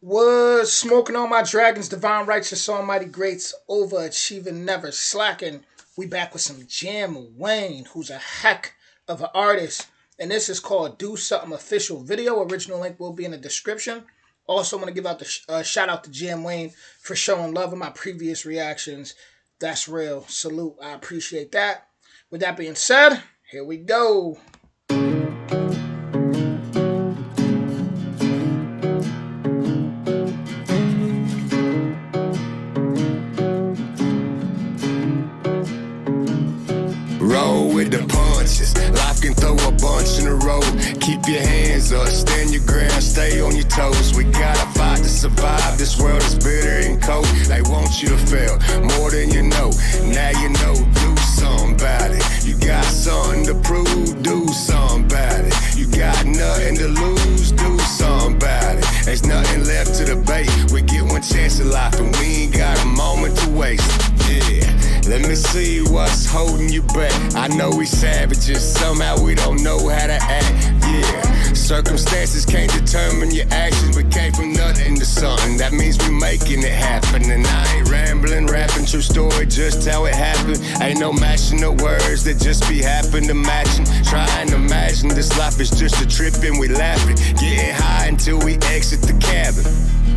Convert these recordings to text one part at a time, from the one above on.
Was smoking on my dragons, divine righteous, almighty greats, overachieving, never slacking. We back with some JamWayne, who's a heck of an artist, and this is called "Do Something" official video. Original link will be in the description. Also, want to give out the shout out to JamWayne for showing love in my previous reactions. That's real. Salute. I appreciate that. With that being said, here we go. Roll with the punches. Life can throw a bunch in a row. Keep your hands up, stand your ground, stay on your toes. We gotta fight to survive. This world is bitter and cold. They want you to fail more than you know. Now you know, do something about it. You got something to prove, do something about it. You got nothing to lose, do something about it. There's nothing left to debate. We get one chance at life and we ain't got a moment to waste. Yeah. Let me see what's holding you back. I know we savages, somehow we don't know how to act. Yeah, circumstances can't determine your actions. We came from nothing to something. That means we making it happen. And I ain't rambling, rapping true story, just how it happened. Ain't no matching the words that just be happen to matching. Trying to imagine this life is just a trip and we laughing. Getting high until we exit the cabin.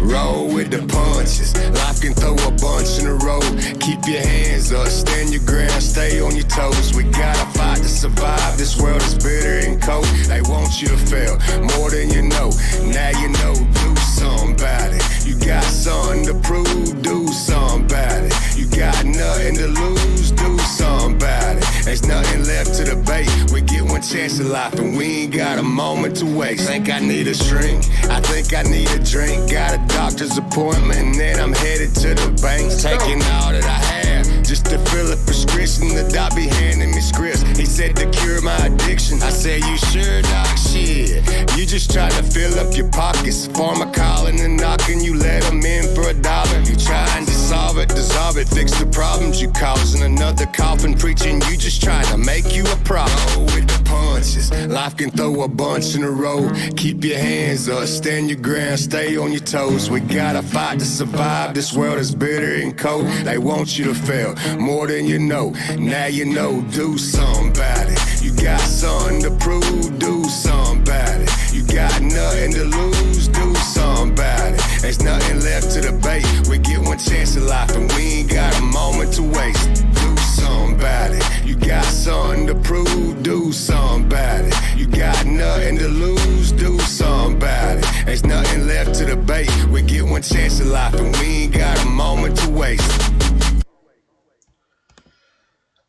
Roll with the punches. Life can throw a bunch in a row. Keep your hands up, stand your ground, stay on your toes. We gotta fight to survive. This world is bitter and cold. They want you to fail more than you know. Now you know, do something about it. You got something to prove, do something about it. You got nothing to lose, do something about it. There's nothing left to debate. We get one chance at life and we ain't got a moment to waste. Think I need a shrink, I think I need a drink. Got a doctor's appointment and then I'm headed to the bank. Taking all that I have just to fill a prescription. The doc be handing me scripts. He said to cure my addiction. I said, you sure, doc? Shit, you just trying to fill up your pockets. Farmer calling and knocking, you let him in for $1. You trying to solve it, dissolve it, fix the problems you causing. Another coffin preaching, you just trying to make you a problem. Roll with the punches. Life can throw a bunch in a row. Keep your hands up, stand your ground, stay on your toes. We gotta fight to survive. This world is bitter and cold. They want you to fail more than you know. Now you know, do something about it. You got something to prove, do something about it. You got nothing to lose, do something about it. There's nothing left to debate. We get one chance at life and we ain't got a moment to waste. Do something about it. You got something to prove, do something about it. You got nothing to lose, do something about it. There's nothing left to debate. We get one chance at life and we ain't got a moment to waste.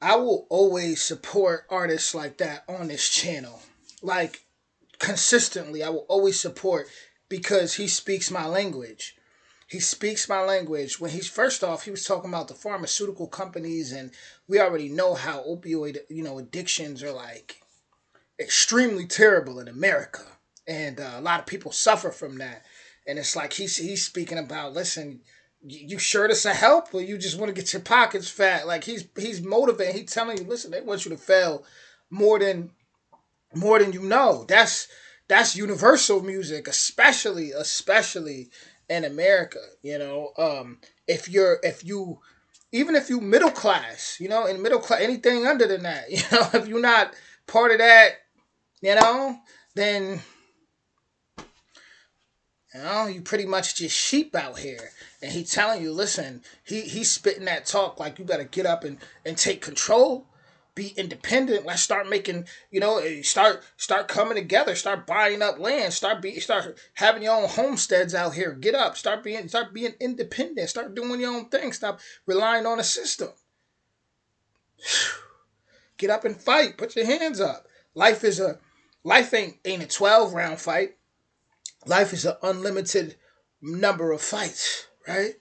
I will always support artists like that on this channel. Like, consistently, I will always support because he speaks my language. He speaks my language. When he's first off, he was talking about the pharmaceutical companies, and we already know how opioid, addictions are like extremely terrible in America, and a lot of people suffer from that. And it's like he's speaking about, listen, you sure this a help, or you just want to get your pockets fat? Like he's motivating. He's telling you, listen, they want you to fail more than you know. That's universal music, especially in America. If you even if you middle class, in middle class, anything under than that, if you're not part of that, then you pretty much just sheep out here. And he telling you, listen, he's spitting that talk like you better get up and take control, be independent. Let's start making, start coming together, start buying up land, start having your own homesteads out here. Get up, start being independent, start doing your own thing, stop relying on the system. Get up and fight. Put your hands up. Life ain't a 12-round fight. Life is an unlimited number of fights, right?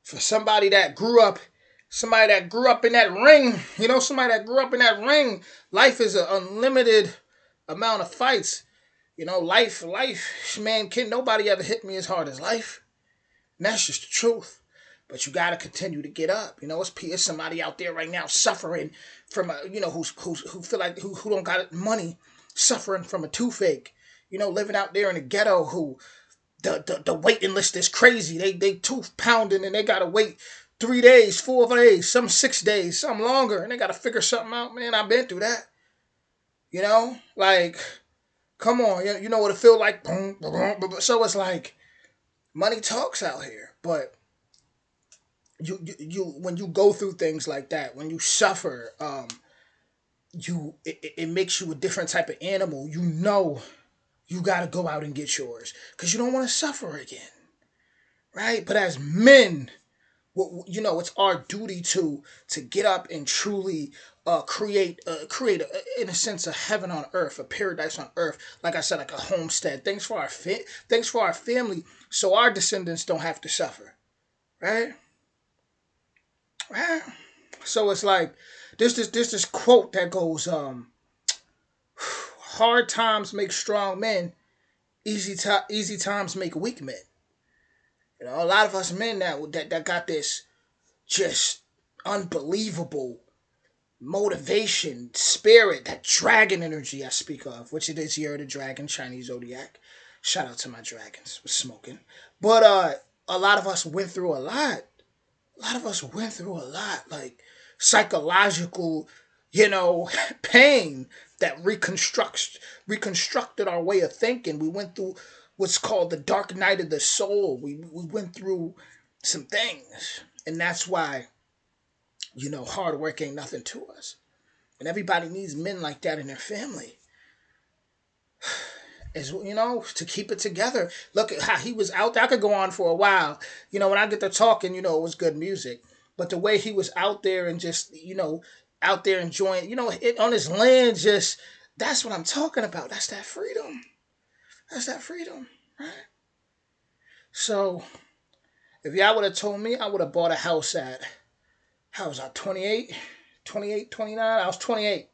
For somebody that grew up in that ring, life is an unlimited amount of fights. Life, man, can nobody ever hit me as hard as life. And that's just the truth. But you gotta continue to get up. It's somebody out there right now suffering from who don't got money, suffering from a toothache. Living out there in the ghetto, who The waiting list is crazy. They tooth pounding and they gotta wait 3 days, 4 days, some 6 days, some longer, and they gotta figure something out. Man, I've been through that. Like, come on, you know what it feel like. Boom, boom, boom. So it's like money talks out here, but you when you go through things like that, when you suffer, it makes you a different type of animal. You got to go out and get yours because you don't want to suffer again, right? But as men, it's our duty to get up and truly create in a sense a heaven on earth, a paradise on earth. Like I said, like a homestead. Thanks for our family, so our descendants don't have to suffer, right? Right. So it's like this quote that goes, hard times make strong men, easy times make weak men. A lot of us men that got this just unbelievable motivation, spirit, that dragon energy I speak of, which it is Year of the Dragon, Chinese zodiac. Shout out to my dragons for smoking. But a lot of us went through a lot. A lot of us went through a lot, like psychological, pain that reconstructed our way of thinking. We went through what's called the dark night of the soul. We went through some things, and that's why hard work ain't nothing to us. And everybody needs men like that in their family. To keep it together. Look at how he was out there. I could go on for a while. When I get to talking, it was good music. But the way he was out there and just, out there enjoying, it on his land, just, that's what I'm talking about. That's that freedom. That's that freedom, right? So, if y'all would have told me, I would have bought a house at, how was I, 28, 29? I was 28.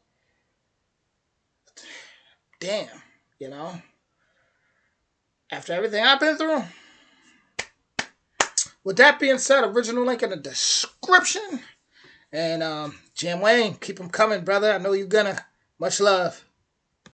Damn, after everything I've been through. With that being said, original link in the description. And JamWayne, keep them coming, brother. I know you're gonna. Much love.